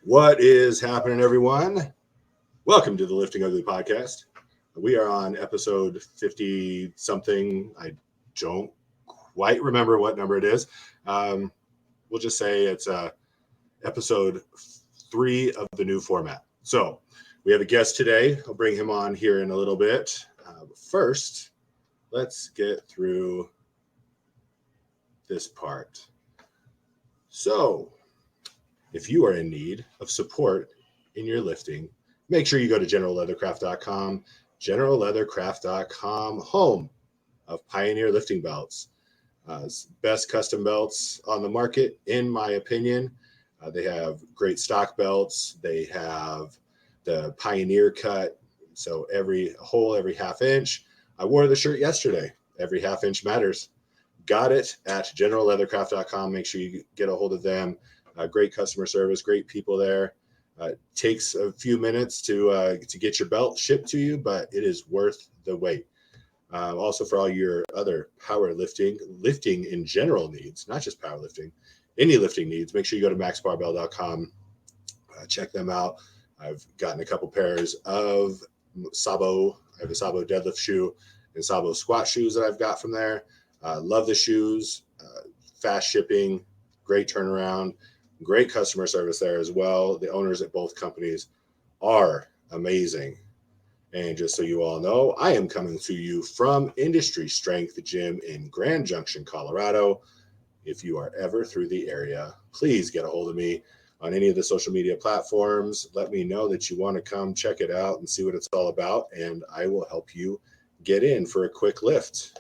What is happening, everyone? Welcome to the Lifting Ugly podcast. We are on episode 50 something. I don't quite remember what number it is. We'll just say it's episode 3 of the new format. So we have a guest today. I'll bring him on here in a little bit. But first, let's get through this part. So, if you are in need of support in your lifting, make sure you go to generalleathercraft.com. Generalleathercraft.com, home of Pioneer lifting belts. Best custom belts on the market, in my opinion. They have great stock belts. They have the Pioneer cut, so every hole, every half inch. I wore the shirt yesterday. Every half inch matters. Got it at generalleathercraft.com. Make sure you get a hold of them. Great customer service, great people there. Takes a few minutes to get your belt shipped to you, but it is worth the wait. Also, for all your other powerlifting, lifting in general needs, not just powerlifting, any lifting needs, make sure you go to maxbarbell.com. Check them out. I've gotten a couple pairs of Sabo. I have a Sabo deadlift shoe and Sabo squat shoes that I've got from there. Love the shoes. Fast shipping, great turnaround. Great customer service there as well. The owners at both companies are amazing. And just so you all know, I am coming to you from Industry Strength Gym in Grand Junction, Colorado. If you are ever through the area, please get a hold of me on any of the social media platforms. Let me know that you want to come check it out and see what it's all about, and I will help you get in for a quick lift.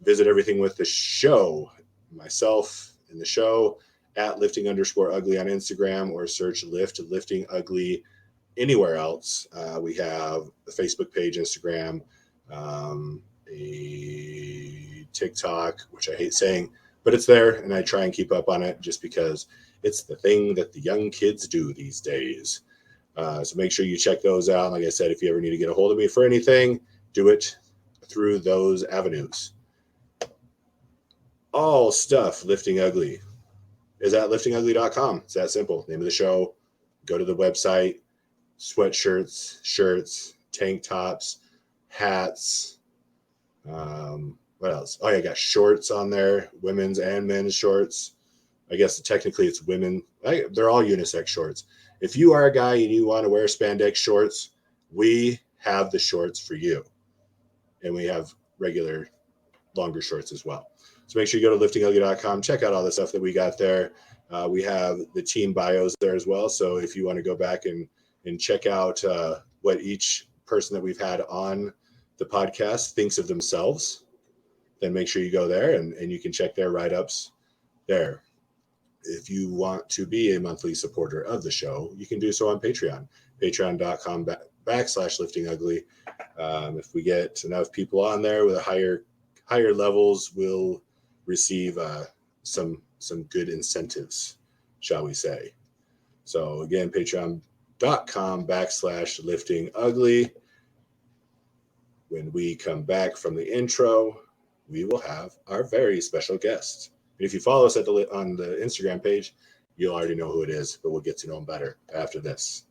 Visit everything with the show, myself in the show, at lifting_ugly on Instagram, or search lifting ugly anywhere else. We have a Facebook page, Instagram, a TikTok, which I hate saying, but it's there, and I try and keep up on it just because it's the thing that the young kids do these days. So make sure you check those out. Like I said, if you ever need to get a hold of me for anything, do it through those avenues. All stuff Lifting Ugly is at liftingugly.com. It's that simple. Name of the show. Go to the website. Sweatshirts, shirts, tank tops, hats. What else? Oh, yeah, I got shorts on there. Women's and men's shorts. I guess technically it's women. They're all unisex shorts. If you are a guy and you want to wear spandex shorts, we have the shorts for you. And we have regular longer shorts as well. So make sure you go to liftingugly.com, check out all the stuff that we got there. We have the team bios there as well. So if you want to go back and check out what each person that we've had on the podcast thinks of themselves, then make sure you go there and you can check their write-ups there. If you want to be a monthly supporter of the show, you can do so on Patreon, patreon.com/liftingugly. If we get enough people on there with a higher levels, we'll receive some good incentives, shall we say. So again, patreon.com/liftingugly. When we come back from the intro, we will have our very special guest. And if you follow us on the Instagram page, you'll already know who it is, but we'll get to know him better after this.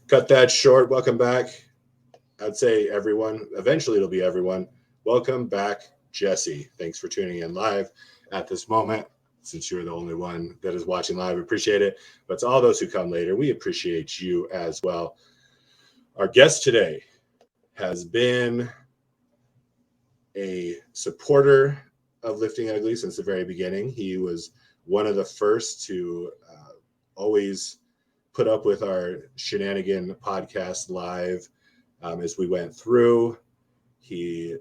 Cut that short. Welcome back. I'd say everyone. Eventually, it'll be everyone. Welcome back, Jesse. Thanks for tuning in live at this moment. Since you're the only one that is watching live, appreciate it. But to all those who come later, we appreciate you as well. Our guest today has been a supporter of Lifting Ugly since the very beginning. He was one of the first to always put up with our shenanigan podcast live as we went through. He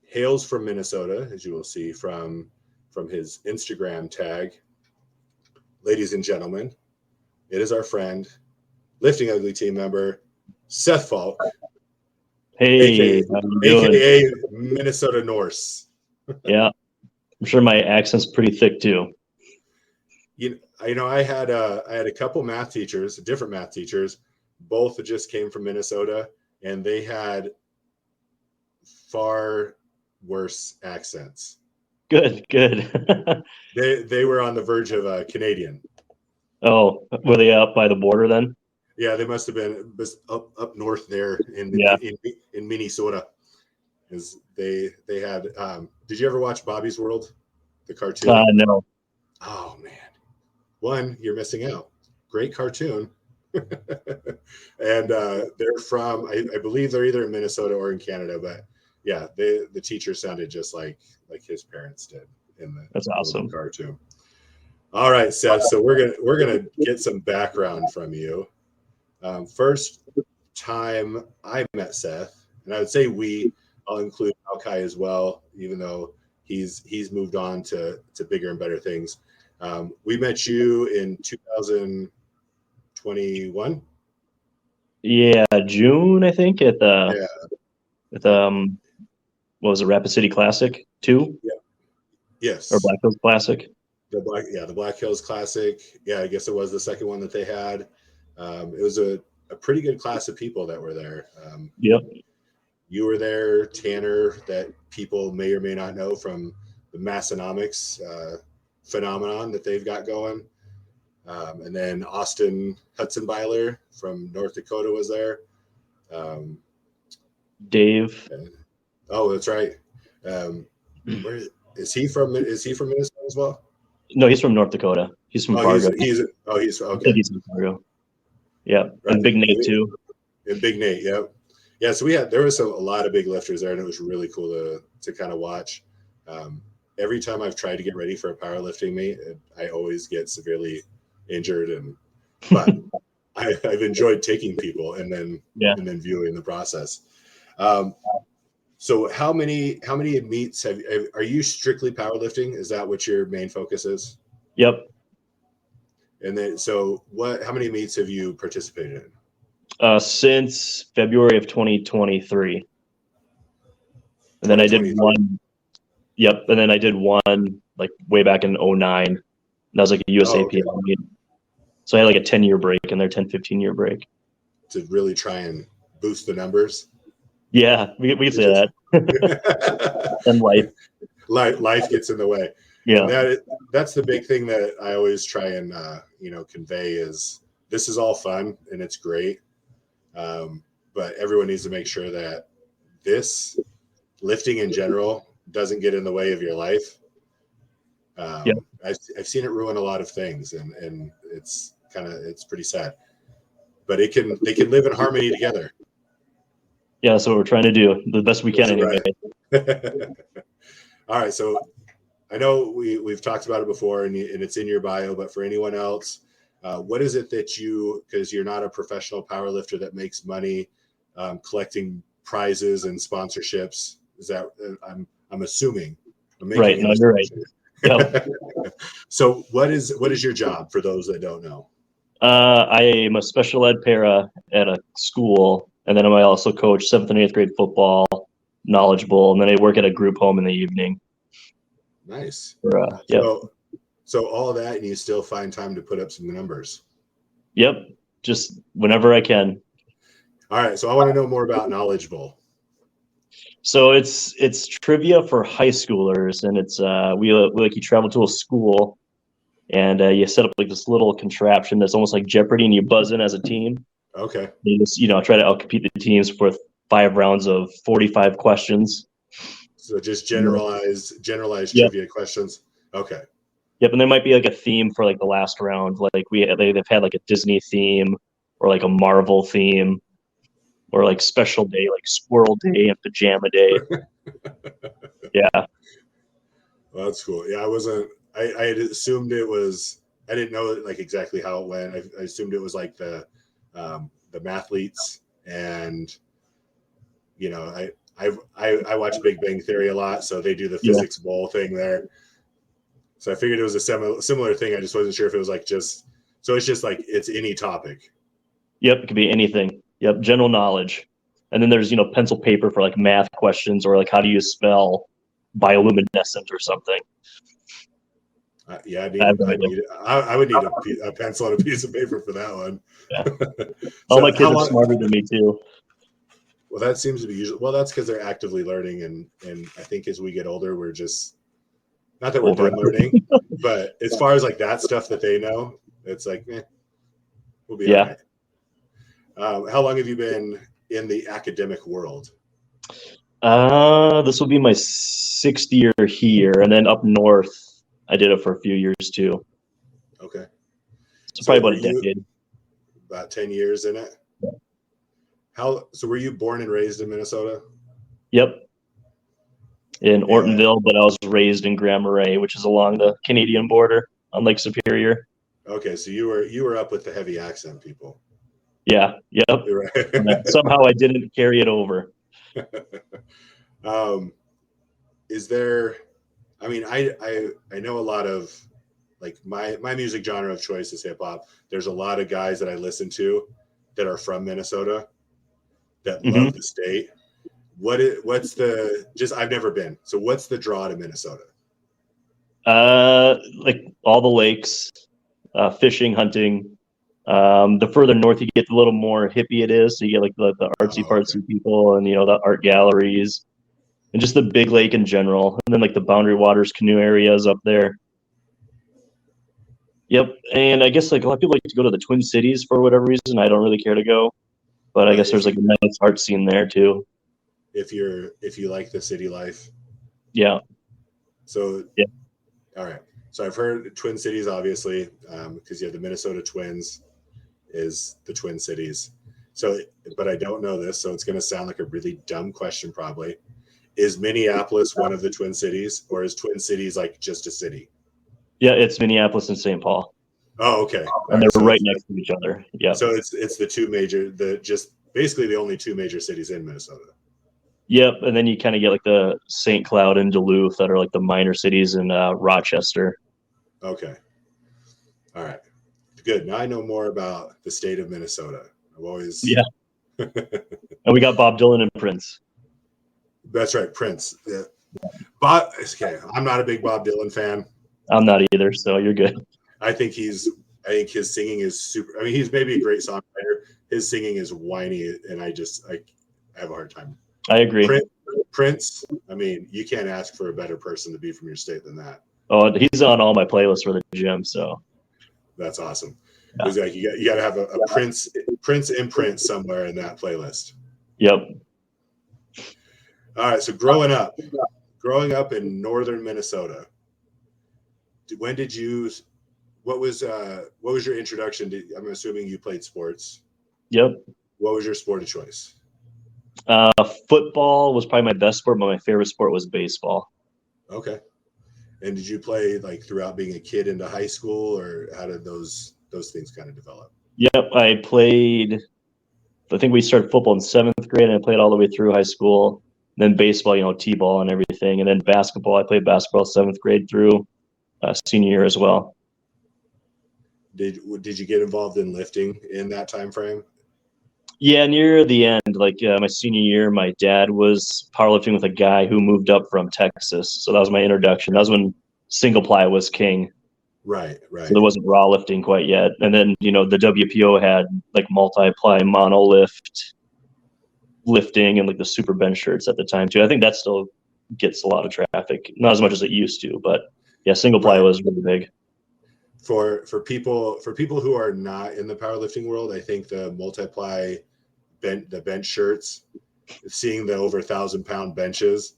hails from Minnesota, as you will see from his Instagram tag. Ladies and gentlemen, it is our friend, Lifting Ugly team member, Seth Falk. Hey, aka how you doing? aka Minnesota Norse. Yeah, I'm sure my accent's pretty thick too. I had a couple math teachers, different math teachers, both just came from Minnesota, and they had far worse accents. Good, good. They were on the verge of Canadian. Oh, were they up by the border then? Yeah, they must have been up north there Yeah. in Minnesota. Is they had did you ever watch Bobby's World, the cartoon? No. Oh man. One, you're missing out. Great cartoon. And they're from I believe they're either in Minnesota or in Canada, but yeah, the teacher sounded just like his parents did in the That's little awesome. cartoon. All right, Seth. So we're gonna get some background from you. First time I met Seth, and I would say I'll include Alkai as well, even though he's moved on to bigger and better things. We met you in 2021. Yeah, June, I think, Yeah. at what was it, Rapid City Classic 2 Yeah. or Yes. Black Hills Classic? The Black Hills Classic. Yeah, I guess it was the second one that they had. It was a pretty good class of people that were there. Yep. You were there, Tanner, that people may or may not know from the Massonomics phenomenon that they've got going. And then Austin Hudsonbyler from North Dakota was there. Dave. Oh, that's right. Where is he from? Is he from Minnesota as well? No, he's from North Dakota. He's from Oh, Fargo. he's I think okay. he's from Fargo. Yeah, Right. and Big Nate too. And Big Nate, yep. Yeah, so there was a lot of big lifters there, and it was really cool to kind of watch. Every time I've tried to get ready for a powerlifting meet, I always get severely injured, but I've enjoyed taking people and then viewing the process. So how many meets are you strictly powerlifting? Is that what your main focus is? Yep. And then how many meets have you participated in? Since February of 2023. And then I did one. Yep. And then I did one like way back in 2009. That was like a USAPL meet. So I had like a 10-year break in there, 10, 15-year break. To really try and boost the numbers? Yeah, we could say that. And life gets in the way. Yeah. And that's the big thing that I always try and convey is this is all fun and it's great. But everyone needs to make sure that this lifting in general doesn't get in the way of your life. I've seen it ruin a lot of things, and it's pretty sad. But they can live in harmony together. Yeah, that's what we're trying to do, the best we can anyway. Right. All right, so I know we've talked about it before, and it's in your bio, but for anyone else, what is it that because you're not a professional powerlifter that makes money collecting prizes and sponsorships? Is that I'm assuming? Right. No, you're right. Yep. So what is your job for those that don't know? I am a special ed para at a school, and then I also coach 7th and 8th grade football, Knowledge Bowl, and then I work at a group home in the evening. Nice. Yep. So all of that, and you still find time to put up some numbers. Yep. Just whenever I can. All right. So I want to know more about Knowledge Bowl. So it's trivia for high schoolers, and it's you travel to a school, and you set up like this little contraption that's almost like Jeopardy, and you buzz in as a team. Okay. You just try to outcompete the teams for 5 rounds of 45 questions. So just generalized trivia questions. Okay. Yep, and there might be like a theme for like the last round. Like they've had like a Disney theme or like a Marvel theme or like special day, like Squirrel Day and Pajama Day. Yeah. Well, that's cool. Yeah, I had assumed it was. I didn't know like exactly how it went. I assumed it was like the mathletes, and I watch Big Bang Theory a lot, so they do the physics bowl thing there. So I figured it was a similar thing. I just wasn't sure if it was like it's just like it's any topic. Yep, it could be anything. Yep, general knowledge. And then there's, pencil paper for like math questions or like how do you spell bioluminescent or something. Yeah, I would need a pencil and a piece of paper for that one. Yeah. So All my kids how are long, smarter than me too. well, that seems to be usually, well, that's because they're actively learning. And I think as we get older, we're just, not that we're Over. done learning, but as far as like that stuff that they know, it's like, we'll be Yeah. all right. How long have you been in the academic world? This will be my 6th year here, and then up north, I did it for a few years too. Okay. So probably about a decade. About 10 years in it? Yeah. So were you born and raised in Minnesota? Yep. In Ortonville, but I was raised in Grand Marais, which is along the Canadian border on Lake Superior. Okay, so you were up with the heavy accent people. Yeah. Yep. Right. Somehow I didn't carry it over. Is there, I mean, I know a lot of, like, my music genre of choice is hip hop. There's a lot of guys that I listen to that are from Minnesota that love the state. What's the, just, I've never been. So what's the draw to Minnesota? Like all the lakes, fishing, hunting. The further north you get, the little more hippie it is. So you get like the artsy people and, the art galleries and just the big lake in general. And then like the Boundary Waters canoe areas up there. Yep. And I guess like a lot of people like to go to the Twin Cities for whatever reason. I don't really care to go, but I guess there's like a nice art scene there too. If you like the city life. Yeah. So, yeah. All right. So I've heard Twin Cities, obviously, because you have the Minnesota Twins is the Twin Cities. So, but I don't know this, so it's going to sound like a really dumb question probably. Is Minneapolis one of the Twin Cities, or is Twin Cities like just a city? Yeah, it's Minneapolis and St. Paul. Oh, okay. And they're right next to each other. Yeah. So it's the two major, just basically the only two major cities in Minnesota. Yep, and then you kind of get like the St. Cloud and Duluth that are like the minor cities in Rochester. Okay. All right. Good. Now I know more about the state of Minnesota. I've always. Yeah. And we got Bob Dylan and Prince. That's right, Prince. Yeah. Okay. I'm not a big Bob Dylan fan. I'm not either, so you're good. I think his singing is super. I mean, he's maybe a great songwriter. His singing is whiny, and I have a hard time. I agree. Prince, I mean, you can't ask for a better person to be from your state than that. Oh, he's on all my playlists for the gym, so. That's awesome. Yeah. It's like you got to have a Prince imprint somewhere in that playlist. Yep. All right. So growing up in northern Minnesota, what was your introduction to? I'm assuming you played sports. Yep. What was your sport of choice? Football was probably my best sport, but my favorite sport was baseball. Okay. And did you play like throughout being a kid into high school, or how did those things kind of develop? Yep, I played. I think we started football in 7th grade, and I played all the way through high school. Then baseball, t-ball and everything, and then basketball. I played basketball 7th grade through senior year as well. Did you get involved in lifting in that time frame? Yeah, near the end, like my senior year, my dad was powerlifting with a guy who moved up from Texas. So that was my introduction. That was when single ply was king. Right. So there wasn't raw lifting quite yet. And then, the WPO had like multi-ply monolift lifting and like the super bench shirts at the time too. I think that still gets a lot of traffic. Not as much as it used to, but yeah, single ply was really big. For people who are not in the powerlifting world, I think the multiply the bench shirts, seeing the over 1,000-pound benches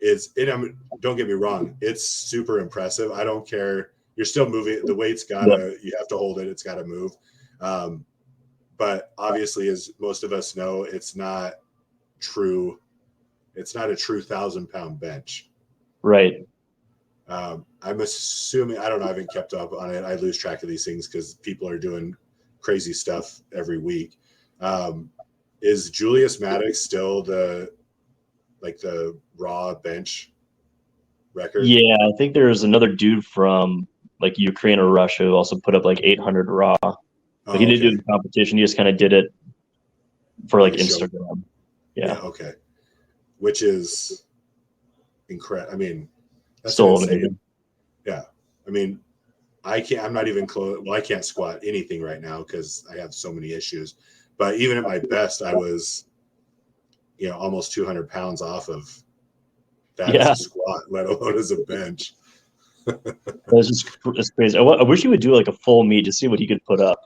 don't get me wrong, it's super impressive. I don't care. You're still moving. The weight's you have to hold it. It's gotta move. But obviously, as most of us know, it's not true. It's not a true 1,000-pound bench. Right. I'm assuming, I don't know, I haven't kept up on it. I lose track of these things because people are doing crazy stuff every week. Is Julius Maddox still the raw bench record? Yeah, I think there's another dude from like Ukraine or Russia who also put up like 800 raw. But he didn't do the competition. He just kind of did it for like Instagram. Yeah. Okay. Which is incredible. I mean, that's Still insane. amazing. Yeah. I mean, I'm not even close. Well, I can't squat anything right now because I have so many issues. But even at my best, I was, almost 200 pounds off of that as Yeah. a squat, let alone as a bench. It's crazy. I wish he would do like a full meet to see what he could put up.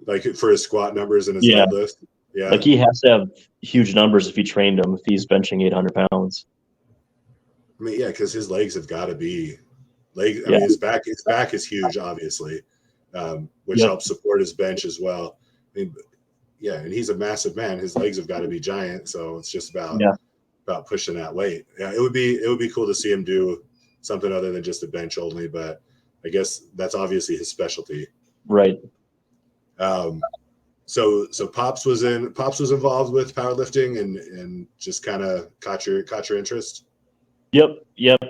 Like for his squat numbers and his Yeah. deadlift. Yeah. Like he has to have huge numbers if he trained him, if he's benching 800 pounds. I mean, yeah, because his legs have got to be legs. I Yeah. mean, his back is huge, obviously, which Yep. helps support his bench as well. I mean, yeah, and he's a massive man. His legs have got to be giant, so it's just about pushing that weight. Yeah, it would be cool to see him do something other than just a bench only, but I guess that's obviously his specialty. Right. So Pops was involved with powerlifting and just kind of caught your interest. Yep.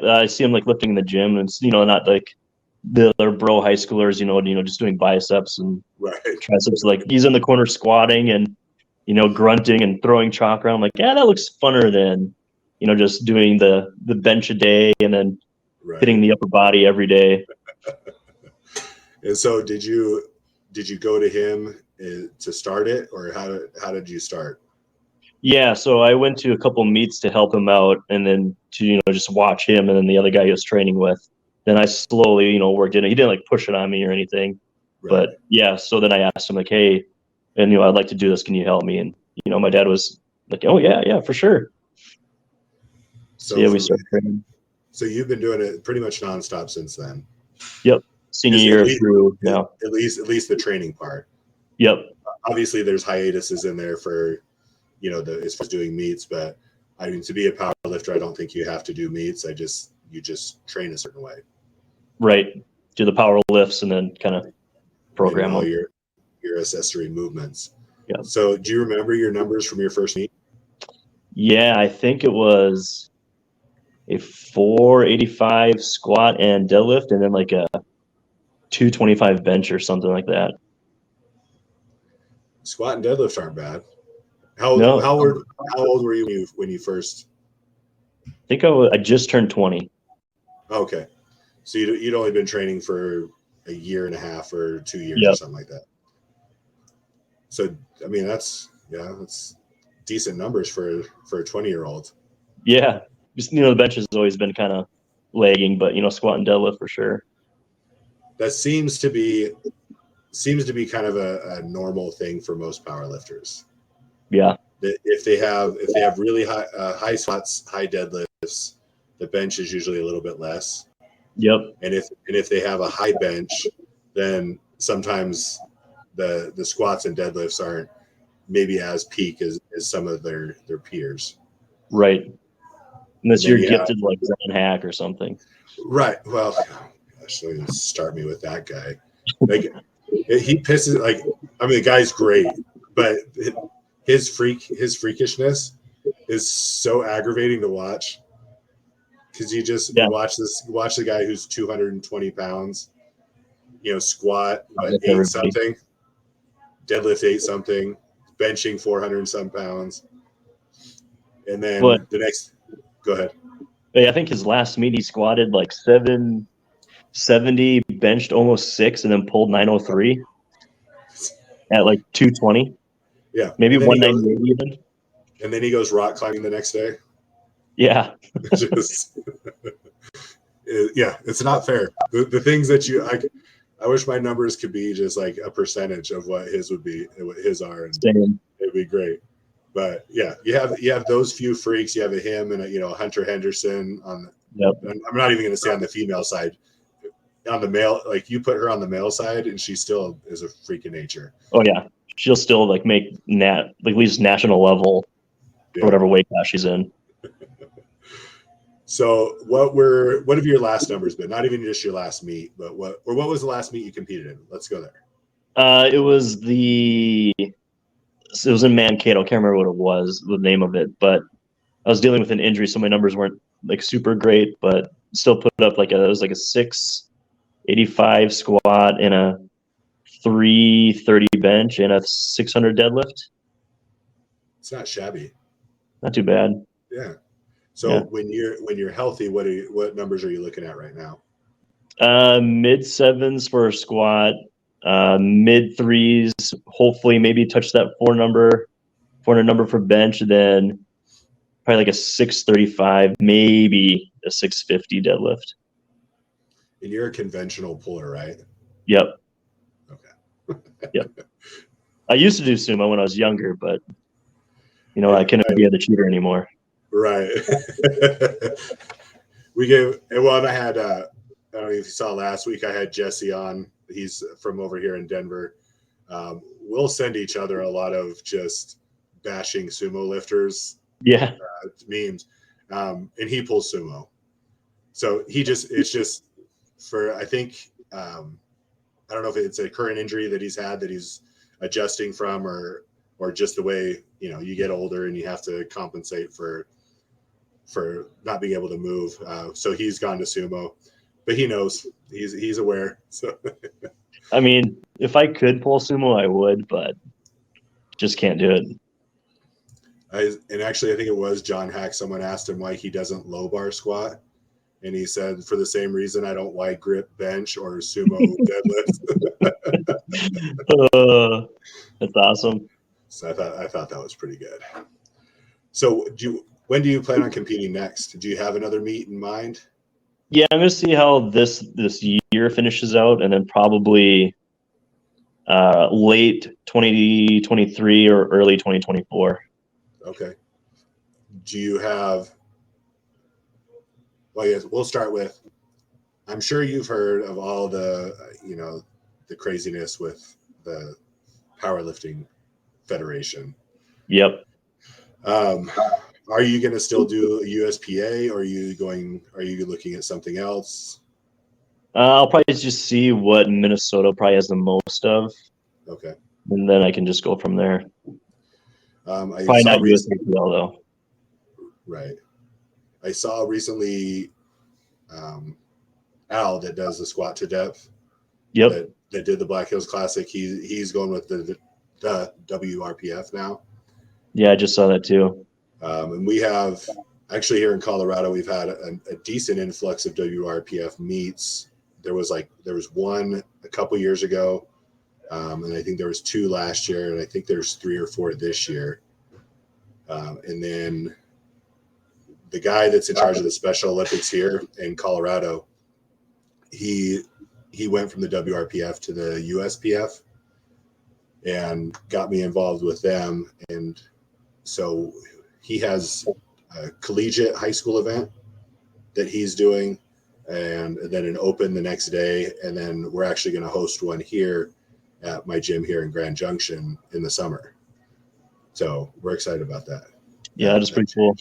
I see him like lifting in the gym, and it's not like the other bro high schoolers, just doing biceps and Right. triceps. Like he's in the corner squatting and grunting and throwing chalk around. Like, yeah, that looks funner than just doing the bench a day and then hitting the upper body every day. And so, did you go to him to start it, or how did you start? Yeah, so I went to a couple meets to help him out, and then to just watch him, and then the other guy he was training with. Then I slowly worked in it. He didn't like push it on me or anything, but yeah. So then I asked him like, hey, and I'd like to do this. Can you help me? And my dad was like, oh yeah, for sure. So yeah, we started training. So you've been doing it pretty much nonstop since then. Yep, senior year through now. At least the training part. Yep. Obviously, there's hiatuses in there for as far as doing meets, but I mean, to be a power lifter, I don't think you have to do meets. You just train a certain way. Right. Do the power lifts and then kind of program all them. your accessory movements. Yeah. So do you remember your numbers from your first meet? Yeah, I think it was a 485 squat and deadlift, and then like a 225 bench or something like that. Squat and deadlift aren't bad. How old were you when you first? I think I just turned 20. Okay, so you'd only been training for a year and a half or 2 years or something like that. So I mean, that's decent numbers for a 20-year-old. Yeah, just the bench has always been kind of lagging, but squat and deadlift for sure. That seems to be kind of a normal thing for most powerlifters. Yeah. If they have really high squats, high deadlifts, the bench is usually a little bit less. Yep. And if they have a high bench, then sometimes the squats and deadlifts aren't maybe as peak as some of their peers. Right. Unless you're gifted like Zen Hack or something. Right. Well, gosh, don't even start me with that guy. Like he pisses. Like, I mean, the guy's great, but his freakishness is so aggravating to watch because you watch the guy who's 220 pounds, squat 8 something, deadlift 8 something, benching 400 and some pounds, and then the next. Go ahead. I think his last meet he squatted like 770, benched almost 6, and then pulled 903 at like 220. Yeah, maybe 198 even. And then he goes rock climbing the next day. Yeah. Yeah, it's not fair. The things that I wish my numbers could be just like a percentage of what his would be, what his are, and it'd be great. But yeah, you have those few freaks. You have him and Hunter Henderson on. Yep. I'm not even going to say on the female side. On the male, like you put her on the male side, and she still is a freak of nature. Oh yeah, she'll still like make at least national level for whatever weight class she's in. So what have your last numbers been? Not even just your last meet, but what was the last meet you competed in? Let's go there. It was in Mankato. I can't remember what it was, the name of it, but I was dealing with an injury, so my numbers weren't like super great, but still put up it was like a 685 squat and a 330 bench and a 600 deadlift. It's not shabby. not too bad. Yeah. So Yeah. when you're healthy, what numbers are you looking at right now? Mid sevens for a squat, mid threes, hopefully maybe touch that 400 number for bench, then probably like a 635, maybe a 650 deadlift. And you're a conventional puller, right? Yep. Okay. Yep. I used to do sumo when I was younger, but I couldn't be the cheater anymore. Right. And I had I don't know if you saw last week, I had Jesse on. He's from over here in Denver. We'll send each other a lot of just bashing sumo lifters. Yeah. Memes. And he pulls sumo. So it's just for, I think, I don't know if it's a current injury that he's had that he's adjusting from, or just the way, you get older and you have to compensate for not being able to move. So he's gone to sumo, but he knows, he's aware. So I mean, if I could pull sumo, I would, but just can't do it. And actually, I think it was John Hack. Someone asked him why he doesn't low bar squat. And he said, for the same reason I don't wide grip bench or sumo deadlifts. That's awesome. So I thought that was pretty good. So when do you plan on competing next? Do you have another meet in mind? Yeah, I'm gonna see how this year finishes out, and then probably late 2023 or early 2024. Okay. Do you have? Well, yes. We'll start with. I'm sure you've heard of all the the craziness with the powerlifting federation. Yep. Are you going to still do a USPA, or are you looking at something else? I'll probably just see what Minnesota probably has the most of. Okay. And then I can just go from there. I probably saw not USPL though. Right. I saw recently Al that does the squat to depth. Yep. That did the Black Hills Classic. He's going with the WRPF now. Yeah, I just saw that too. And we have actually here in Colorado, we've had a decent influx of WRPF meets. There was one a couple years ago, and I think there was 2 last year, and I think there's 3 or 4 this year. And then the guy that's in charge of the Special Olympics here in Colorado, he went from the WRPF to the USPF and got me involved with them. And so he has a collegiate high school event that he's doing, and then an open the next day. And then we're actually going to host one here at my gym here in Grand Junction in the summer. So we're excited about that. Yeah, that's pretty cool.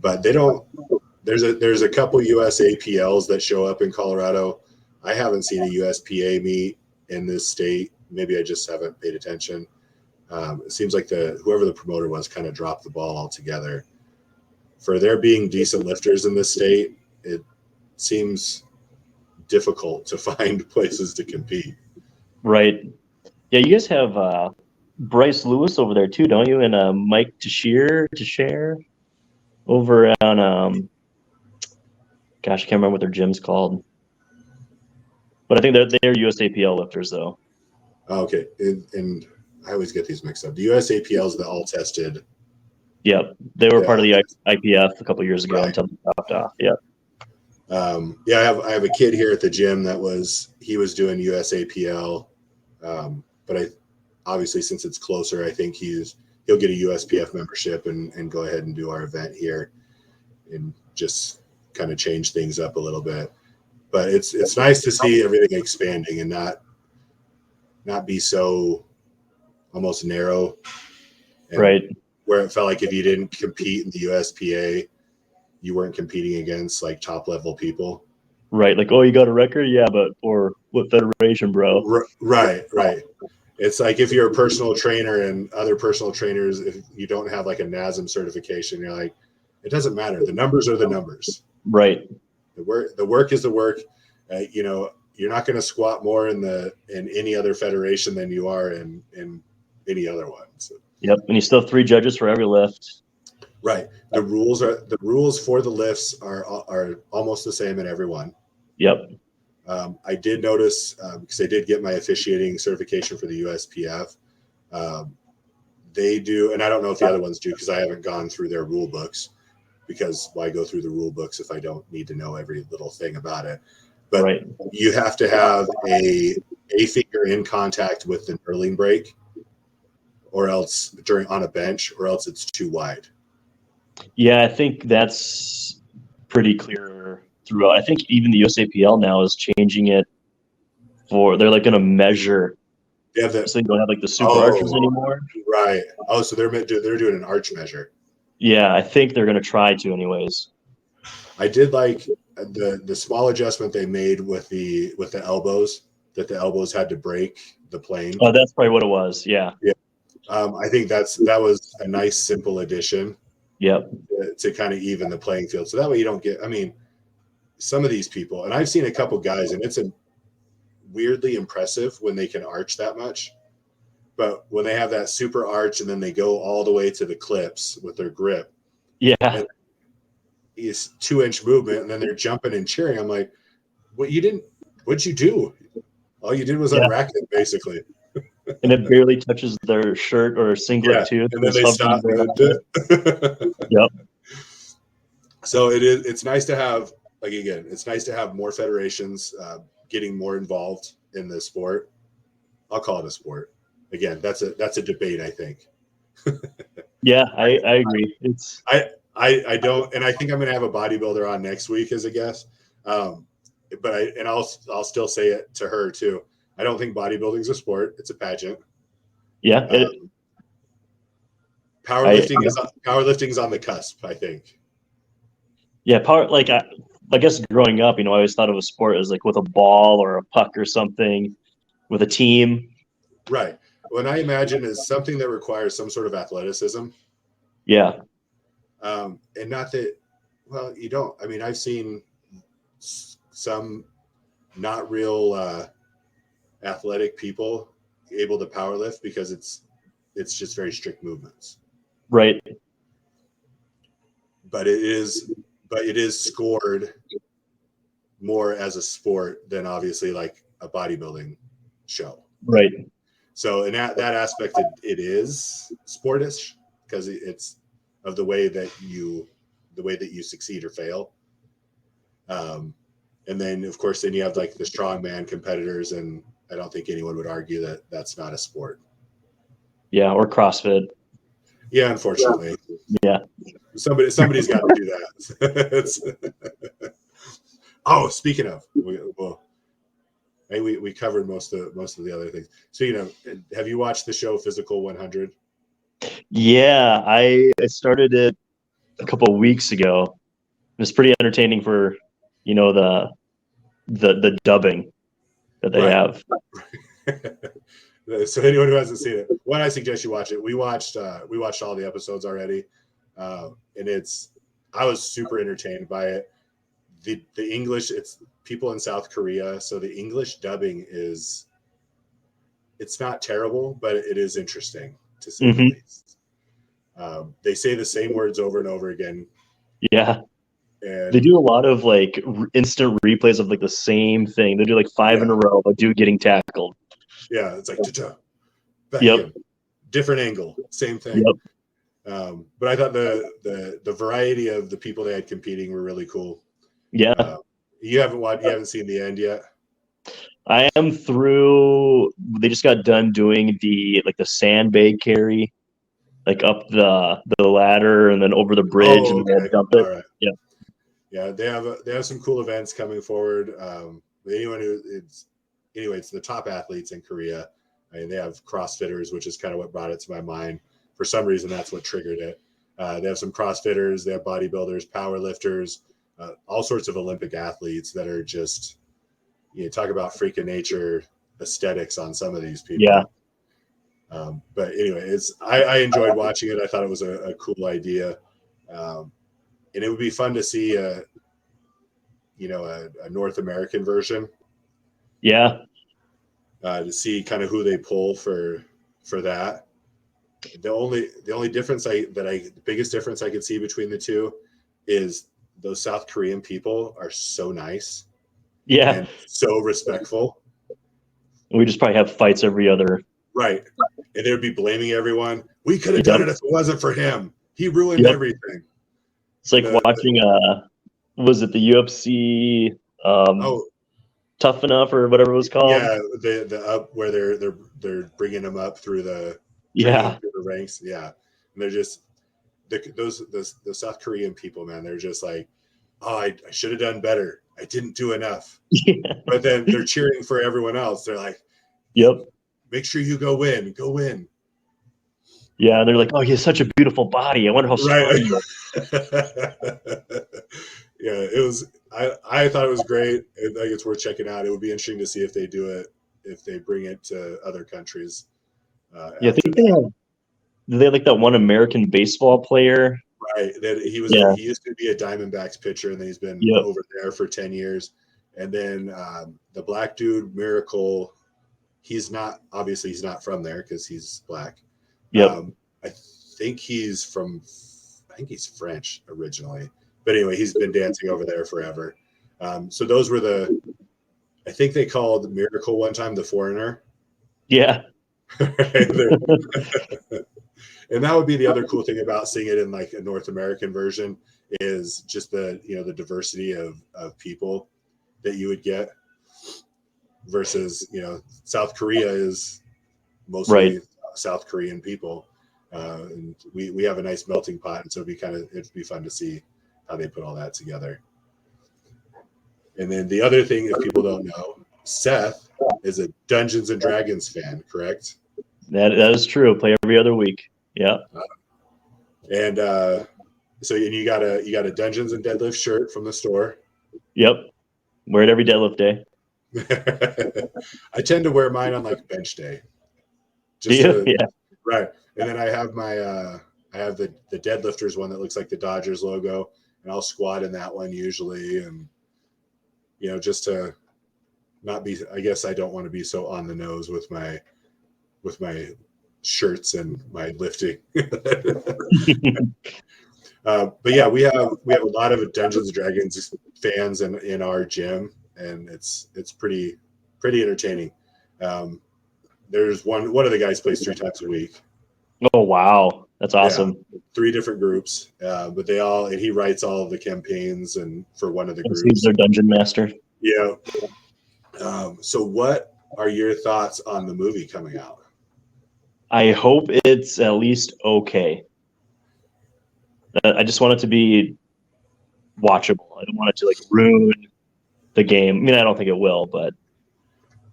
But there's a couple USAPLs that show up in Colorado. I haven't seen a USPA meet in this state. Maybe I just haven't paid attention. It seems like whoever the promoter was kind of dropped the ball altogether. For there being decent lifters in this state, it seems difficult to find places to compete. Right. Yeah, you guys have Bryce Lewis over there too, don't you? And Mike Teixeira over on gosh, I can't remember what their gym's called. But I think they're USAPL lifters though. Oh, okay. And I always get these mixed up. The USAPLs that all tested. Yep. They were part of the IPF a couple years ago until they dropped off. Yeah. I have a kid here at the gym he was doing USAPL. But obviously since it's closer, I think he'll get a USPF membership and go ahead and do our event here and just kind of change things up a little bit. But it's nice to see everything expanding and not be so almost narrow. Right. Where it felt like if you didn't compete in the USPA, you weren't competing against like top level people. Right. Like, oh, you got a record? Yeah, but for what federation, bro? Right. It's like if you're a personal trainer and other personal trainers, if you don't have like a NASM certification, you're like, it doesn't matter. The numbers are the numbers. Right. The work is the work. You're not going to squat more in any other federation than you are in any other one. So. Yep. And you still have 3 judges for every lift. Right. The rules for the lifts are almost the same in everyone. Yep. I did notice because I did get my officiating certification for the USPF. Um, they do, and I don't know if the other ones do because I haven't gone through their rule books. Because why go through the rule books if I don't need to know every little thing about it? But Right. you have to have a finger in contact with the knurling brake, or else on a bench, or else it's too wide. Yeah, I think that's pretty clear throughout. I think even the USAPL now is changing it they're like going to measure, They have the so you don't have like the super arches oh anymore. right so they're doing an arch measure. Yeah, I think they're going to try to anyways. I did like the small adjustment they made with the elbows, that the elbows had to break the plane. Oh, that's probably what it was. Yeah. Yeah. I think that was a nice simple addition. Yep. To kind of even the playing field. So that way you don't get, I mean, some of these people, and I've seen a couple guys, and it's weirdly impressive when they can arch that much. But when they have that super arch and then they go all the way to the clips with their grip, Yeah. and it's 2-inch movement, and then they're jumping and cheering. I'm like, what'd you do? All you did was unrack it, basically. And it barely touches their shirt or singlet too. And then they stop. Yep. So it's nice to have, like, again, it's nice to have more federations getting more involved in the sport. I'll call it a sport. Again, that's a debate, I think. Yeah, I agree. I don't, and I think I'm going to have a bodybuilder on next week as a guest. But I'll still say it to her too. I don't think bodybuilding is a sport; it's a pageant. Yeah. Powerlifting is on the cusp, I think. Yeah, I guess growing up, I always thought of a sport as like with a ball or a puck or something, with a team. Right. When I imagine is something that requires some sort of athleticism. Yeah. And not that, well, you don't. I mean, I've seen some not real athletic people able to powerlift because it's just very strict movements. Right. But it is scored more as a sport than obviously like a bodybuilding show. Right. So in that aspect, it is sportish because it's of the way that you succeed or fail. And then of course, then you have like the strongman competitors, and I don't think anyone would argue that that's not a sport. Yeah, or CrossFit. Yeah, unfortunately. Yeah. Somebody's got to do that. Oh, speaking of, we covered most of the other things. So have you watched the show Physical 100? Yeah, I started it a couple of weeks ago. It was pretty entertaining for the dubbing that they have. So anyone who hasn't seen it, I suggest you watch it. We watched all the episodes already, and I was super entertained by it. The English, it's people in South Korea, so the English dubbing it's not terrible, but it is interesting to say the least. They say the same words over and over again. Yeah. And they do a lot of like instant replays of like the same thing. They do like 5 in a row, but dude getting tackled. Yeah, it's like back yep. in, different angle, same thing. Yep. But I thought the variety of the people they had competing were really cool. Yeah. You haven't seen the end yet? I am through. They just got done doing the sandbag carry, like up the ladder and then over the bridge and then dump it. All right. Yeah. Yeah, they have some cool events coming forward. It's the top athletes in Korea. I mean, they have CrossFitters, which is kind of what brought it to my mind. For some reason, that's what triggered it. They have some CrossFitters, they have bodybuilders, powerlifters, all sorts of Olympic athletes that are just, talk about freak of nature aesthetics on some of these people. Yeah. But anyway, I enjoyed watching it. I thought it was a cool idea. And it would be fun to see a North American version. Yeah. To see kind of who they pull for that. The only difference the biggest difference I could see between the two is those South Korean people are so nice. Yeah. And so respectful. We just probably have fights every other. Right. And they would be blaming everyone. We could have done it if it wasn't for him. He ruined everything. It's like watching was it the UFC Tough Enough or whatever it was called? Yeah, the up where they're bringing them up through the ranks. Yeah. And they're just the South Korean people, man, they're just like, oh, I should have done better. I didn't do enough. Yeah. But then they're cheering for everyone else. They're like, yep, make sure you go win. Yeah, they're like, oh, he has such a beautiful body. I wonder how strong he is. Yeah, it was. I thought it was great. I think it's worth checking out. It would be interesting to see if they do it, if they bring it to other countries. I think they have like that one American baseball player. Right. That he used to be a Diamondbacks pitcher, and then he's been over there for 10 years. And then the black dude, Miracle, he's not from there because he's black. Yep. I think he's French originally. But anyway, he's been dancing over there forever. So those were I think they called Miracle one time the foreigner. Yeah. And that would be the other cool thing about seeing it in like a North American version is just the diversity of people that you would get versus, South Korea is mostly South Korean people. And we have a nice melting pot. And so it'd be fun to see how they put all that together. And then the other thing, if people don't know, Seth is a Dungeons and Dragons fan, correct? That is true. Play every other week. Yeah. And you got a Dungeons and Deadlift shirt from the store. Yep. Wear it every deadlift day. I tend to wear mine on like bench day. Yeah. Right. And then I have I have the deadlifters one that looks like the Dodgers logo, and I'll squat in that one usually. And, just to not be, I guess I don't want to be so on the nose with my shirts and my lifting. But yeah, we have a lot of Dungeons and Dragons fans in our gym, and it's pretty entertaining. There's one of the guys plays 3 times a week. Oh wow, that's awesome. Yeah, 3 different groups, but he writes all of the campaigns and for one of the groups. He's their dungeon master. Yeah. So what are your thoughts on the movie coming out? I hope it's at least okay. I just want it to be watchable. I don't want it to ruin the game. I mean, I don't think it will, but.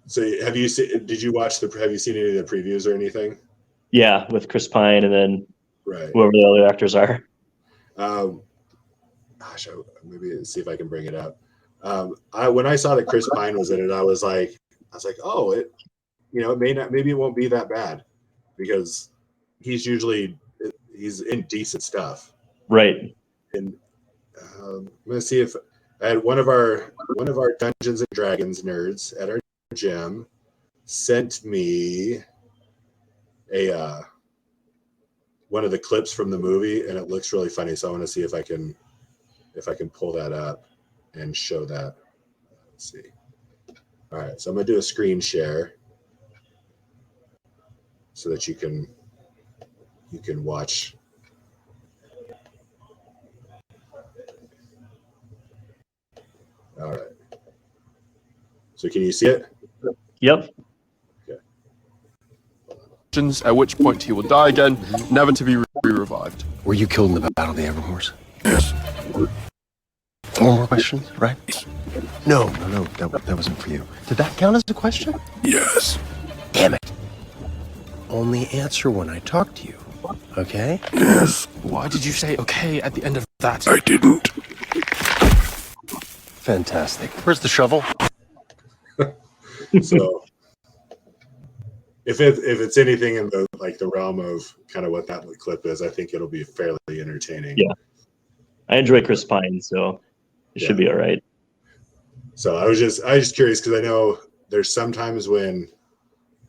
So have you seen any of the previews or anything? Yeah, with Chris Pine and then right. Whoever the other actors are. Maybe see if I can bring it up. When I saw that Chris Pine was in it, I was like, oh, maybe it won't be that bad because he's in decent stuff. Right. And I'm gonna see if I had one of our Dungeons and Dragons nerds at our gym sent me one of the clips from the movie, and it looks really funny. So I want to see if I can pull that up and show that. Let's see. All right, so I'm gonna do a screen share so that you can watch. All right. So can you see it? Yep. Okay. At which point he will die again, never to be revived. Were you killed in the Battle of the Evermores? Yes. 4 more questions, right? No, that wasn't for you. Did that count as a question? Yes. Damn it. Only answer when I talk to you, okay? Yes. Why did you say okay at the end of that? I didn't. Fantastic. Where's the shovel? So if it's anything in the realm of kind of what that clip is, I think it'll be fairly entertaining. Yeah. I enjoy Chris Pine, so it should be all right. So I was just curious because I know there's sometimes when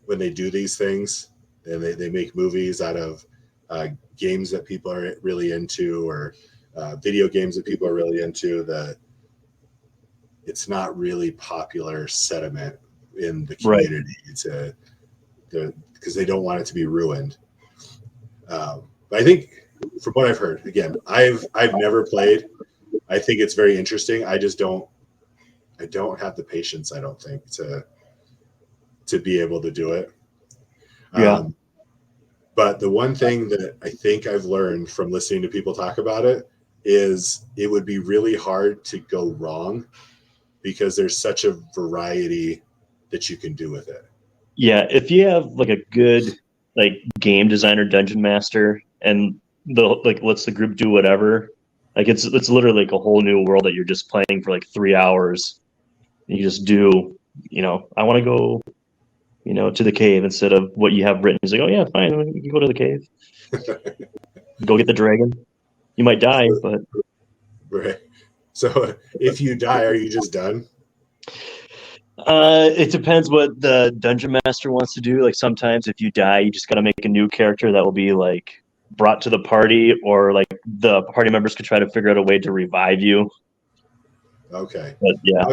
they do these things, and they make movies out of games that people are really into, or video games that people are really into, that it's not really popular sentiment in the community because they don't want it to be ruined. But I think from what I've heard, again, I've never played. I think it's very interesting. I don't have the patience, I don't think, to be able to do it. Yeah. But the one thing that I think I've learned from listening to people talk about it is it would be really hard to go wrong because there's such a variety that you can do with it. Yeah, if you have like a good like game designer, dungeon master, and lets the group do whatever, like it's literally like a whole new world that you're just playing for like 3 hours. You just do, I want to go, to the cave instead of what you have written. It's like, oh yeah, fine, you can go to the cave, go get the dragon. You might die, but right. So if you die, are you just done? It depends what the dungeon master wants to do. Like sometimes if you die, you just got to make a new character that will be like brought to the party, or like the party members could try to figure out a way to revive you. Okay. But yeah.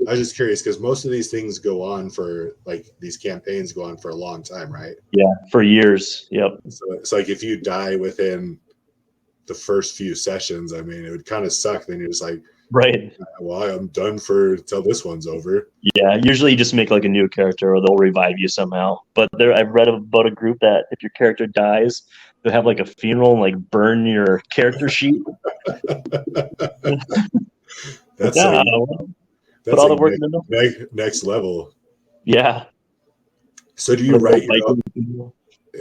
I was just curious because most of these things go on for these campaigns go on for a long time, right? Yeah, for years. Yep. So it's like if you die within the first few sessions, I mean, it would kind of suck. Then you're just like, right. Well, I'm done till this one's over. Yeah, usually you just make like a new character, or they'll revive you somehow. But I've read about a group that if your character dies, they'll have like a funeral and like burn your character sheet. That's put all the work in next level. Yeah. So do you write your own?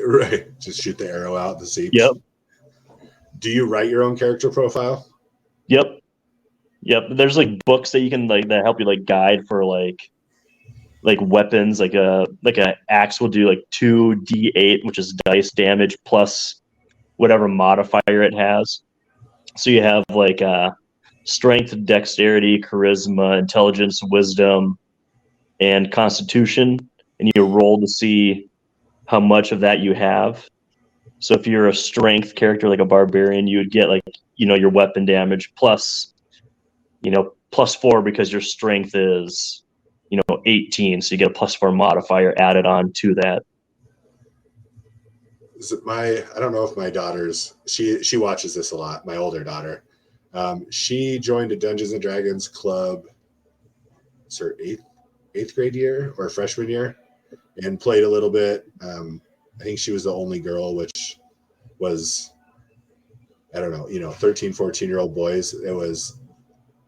Right, just shoot the arrow out the seat. Yep. Do you write your own character profile? Yep. There's like books that you can that help you like guide for like weapons. Like a axe will do like 2d8, which is dice damage plus whatever modifier it has. So you have like strength, dexterity, charisma, intelligence, wisdom, and constitution, and you roll to see how much of that you have. So if you're a strength character like a barbarian, you would get like your weapon damage plus +4 because your strength is 18, so you get a +4 modifier added on to that. Is it I don't know if my daughter's she watches this a lot, my older daughter. She joined a Dungeons and Dragons club. It's her eighth grade year or freshman year, and played a little bit. I think she was the only girl, which was, I don't know, 13, 14-year-old boys.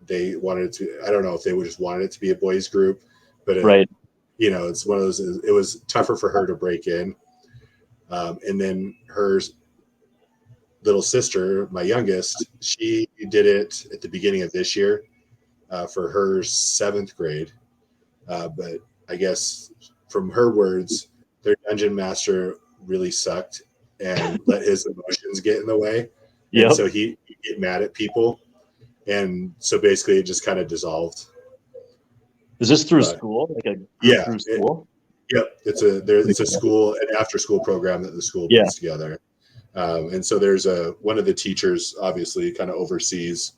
They wanted to, I don't know if they just wanted it to be a boys group, but right. It's one of those, it was tougher for her to break in. And then her little sister, my youngest, she did it at the beginning of this year for her 7th grade. But I guess from her words, their dungeon master really sucked and let his emotions get in the way. Yeah. So he'd get mad at people. And so basically it just kind of dissolved. Is this through school? Through school? Yep. It's a school, an after school program that the school puts together. And so there's one of the teachers obviously kind of oversees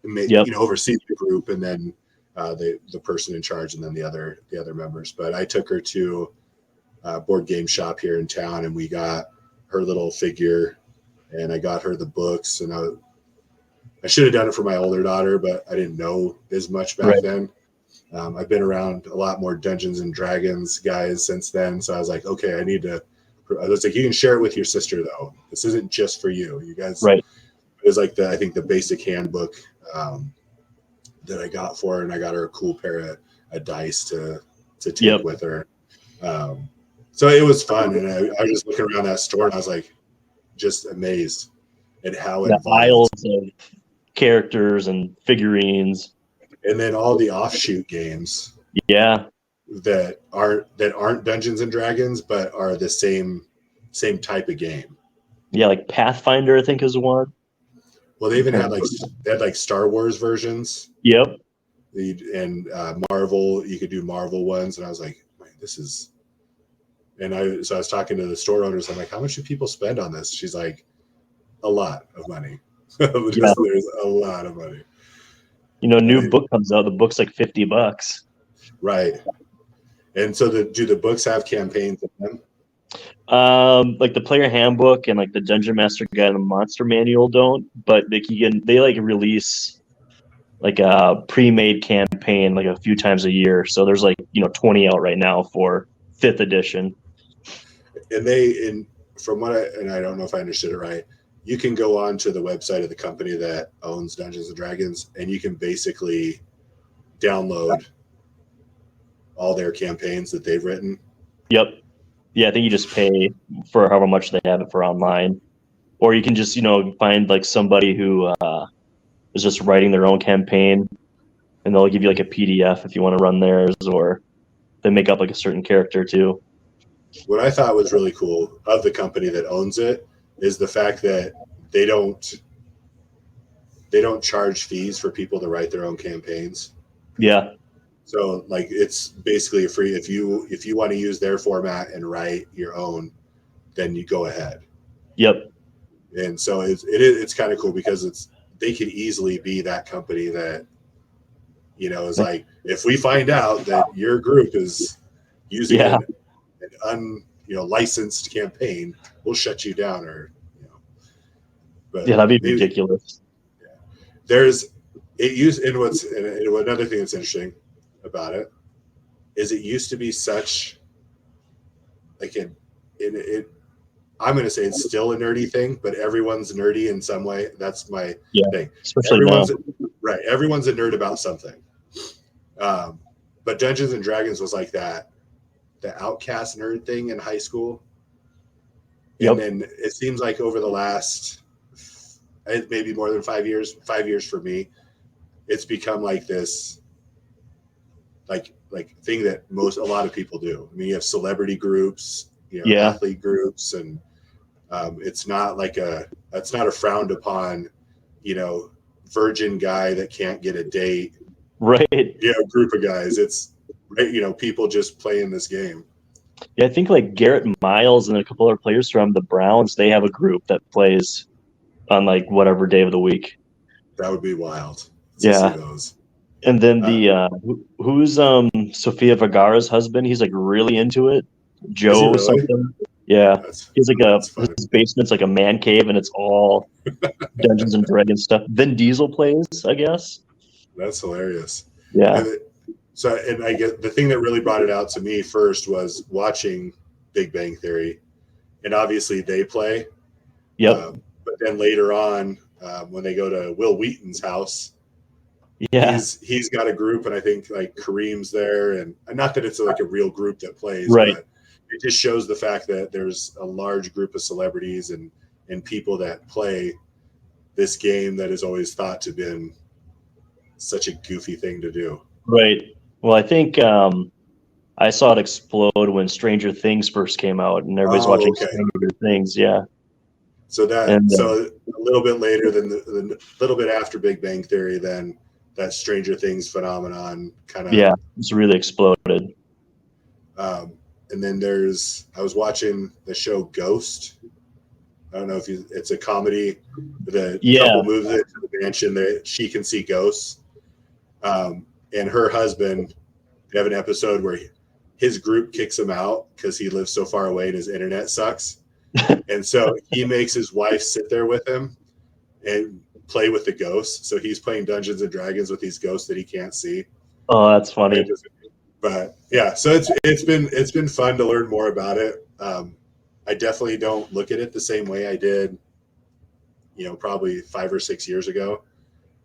the group, and then the person in charge, and then the other members. But I took her to a board game shop here in town, and we got her little figure, and I got her the books, and I should have done it for my older daughter, but I didn't know as much back then. I've been around a lot more Dungeons and Dragons guys since then, so I was like, okay, I was like, you can share it with your sister though. This isn't just for you. You guys, right? It was like I think the basic handbook that I got for her, and I got her a cool pair of dice to take with her. So it was fun, and I was just looking around that store, and I was like, just amazed at how the aisles of characters and figurines, and then all the offshoot games. Yeah. That aren't Dungeons and Dragons, but are the same type of game. Yeah, like Pathfinder, I think, is one. Well, they even had like Star Wars versions. Yep. And Marvel, you could do Marvel ones, and I was like, man, this is And I was talking to the store owners. I'm like, how much do people spend on this? She's like, a lot of money. There's a lot of money. New book comes out. The book's like $50. Right. And so do the books have campaigns in them? Like the player handbook and like the Dungeon Master Guide and the Monster Manual don't, but they like release like a pre-made campaign like a few times a year. So there's like 20 out right now for 5th edition. And from what I don't know if I understood it right, you can go on to the website of the company that owns Dungeons and Dragons, and you can basically download all their campaigns that they've written. Yep. Yeah, I think you just pay for however much they have it for online, or you can just find like somebody who is just writing their own campaign, and they'll give you like a PDF if you want to run theirs, or they make up like a certain character too. What I thought was really cool of the company that owns it is the fact that they don't charge fees for people to write their own campaigns. Yeah. So like it's basically a free, if you want to use their format and write your own, then you go ahead. Yep. And so it's kind of cool because they could easily be that company that is like, if we find out that your group is using an licensed campaign, we'll shut you down, or but yeah, that'd be ridiculous. Another thing that's interesting about it is it used to be such like I'm going to say it's still a nerdy thing, but everyone's nerdy in some way. That's my thing. Especially everyone's a nerd about something. But Dungeons and Dragons was like that, the outcast nerd thing in high school. Yep. And then it seems like over the last maybe more than 5 years for me, it's become like this like thing that a lot of people do. I mean, you have celebrity groups, athlete groups, and it's not not a frowned upon, virgin guy that can't get a date. Right. Group of guys. It's people just playing this game. Yeah, I think like Garrett Miles and a couple other players from the Browns, they have a group that plays on like whatever day of the week. That would be wild. Yeah. See those. And then who's Sofia Vergara's husband? He's like really into it. Joe really? Something. Yeah. He's like his basement's like a man cave, and it's all Dungeons and Dragons stuff. Vin Diesel plays, I guess. That's hilarious. Yeah. And I get the thing that really brought it out to me first was watching Big Bang Theory, and obviously they play. Yep. But then later on, when they go to Will Wheaton's house, he's got a group, and I think like Kareem's there, and not that it's like a real group that plays, right. But it just shows the fact that there's a large group of celebrities and people that play this game that is always thought to have been such a goofy thing to do. Right. Well, I think I saw it explode when Stranger Things first came out, and everybody's watching Stranger Things. Yeah. So a little bit later than a little bit after Big Bang Theory, then that Stranger Things phenomenon kind of it's really exploded. And then I was watching the show Ghost. I don't know if it's a comedy. The couple moves into the mansion that she can see ghosts. And her husband, they have an episode where his group kicks him out because he lives so far away and his internet sucks. And so he makes his wife sit there with him and play with the ghosts. So he's playing Dungeons and Dragons with these ghosts that he can't see. Oh, that's funny. But yeah, so it's been fun to learn more about it. I definitely don't look at it the same way I did, probably 5 or 6 years ago.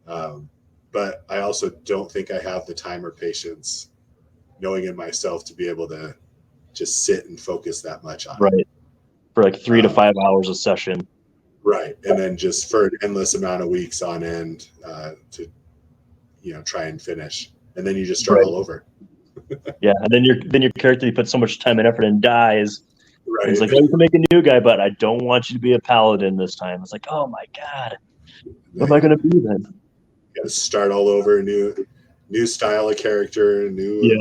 But I also don't think I have the time or patience, knowing in myself, to be able to just sit and focus that much on it. For like 3 to 5 hours a session. Right. And then just for an endless amount of weeks on end to, try and finish. And then you just start all over. Yeah. And then your character, you put so much time and effort and dies. Right. It's like, you can make a new guy, but I don't want you to be a paladin this time. It's like, oh my God. What am I going to be then? You got to start all over, new style of character,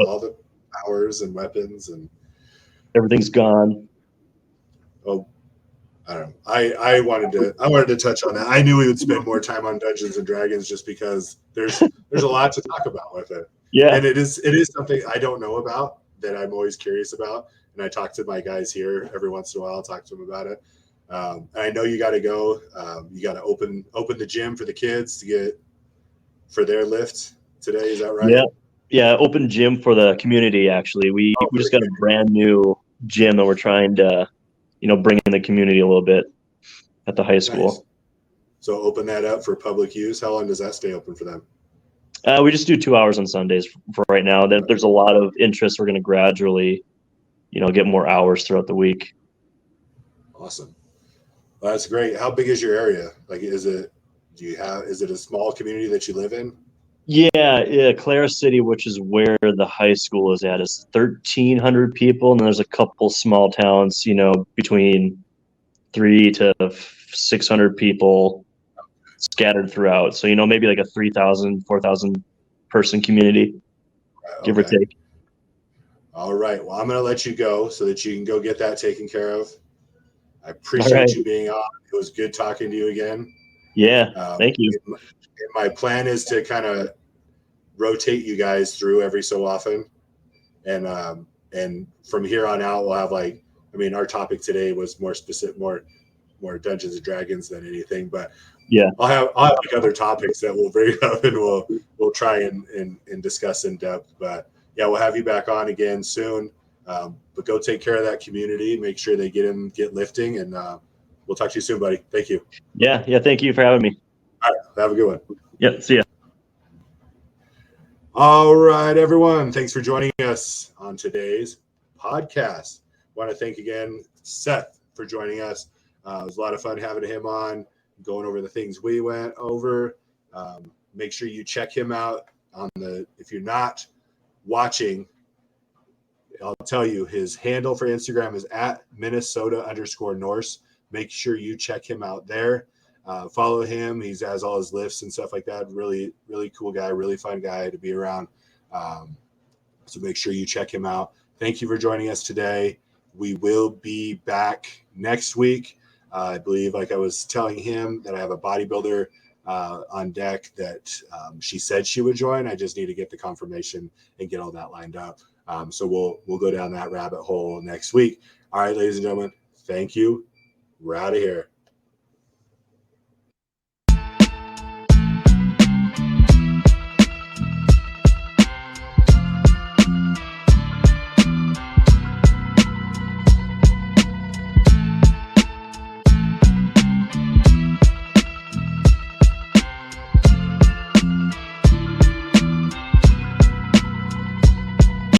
all the powers and weapons. And Everything's gone. Oh, I don't know. I wanted to touch on that. I knew we would spend more time on Dungeons and Dragons just because there's a lot to talk about with it. Yeah. And it is something I don't know about that I'm always curious about. And I talk to my guys here every once in a while. I'll talk to them about it. And I know you got to go. You got to open the gym for the kids to get for their lift today. Is that right? Yeah. Yeah. Open gym for the community. Actually, we just got a brand new gym that we're trying to, bring in the community a little bit at the high school. Nice. So open that up for public use. How long does that stay open for them? We just do 2 hours on Sundays for right now. Then there's a lot of interest. We're going to gradually, get more hours throughout the week. Awesome. Well, that's great. How big is your area? Like, is it a small community that you live in? Yeah. Clara City, which is where the high school is at, is 1,300 people, and then there's a couple small towns, between 300 to 600 people scattered throughout. So, maybe like a 3,000, 4,000 person community, give or take. All right. Well, I'm going to let you go so that you can go get that taken care of. I appreciate you being on. It was good talking to you again. Yeah. Thank you. My plan is to kind of rotate you guys through every so often. And from here on out, we'll have our topic today was more specific, more Dungeons and Dragons than anything, but yeah, I'll have other topics that we'll bring up and we'll try and discuss in depth. But yeah, we'll have you back on again soon. But go take care of that community. Make sure they get lifting, and we'll talk to you soon, buddy. Thank you. Yeah. Thank you for having me. All right. Have a good one. Yeah. See ya. All right, everyone. Thanks for joining us on today's podcast. I want to thank again Seth for joining us. It was a lot of fun having him on, going over the things we went over. Make sure you check him out if you're not watching, I'll tell you, his handle for Instagram is at Minnesota_Norse. Make sure you check him out there. Follow him. He has all his lifts and stuff like that. Really, really cool guy, really fun guy to be around. So make sure you check him out. Thank you for joining us today. We will be back next week. I believe, like I was telling him, that I have a bodybuilder on deck that she said she would join. I just need to get the confirmation and get all that lined up. So we'll go down that rabbit hole next week. All right, ladies and gentlemen, thank you. We're out of here.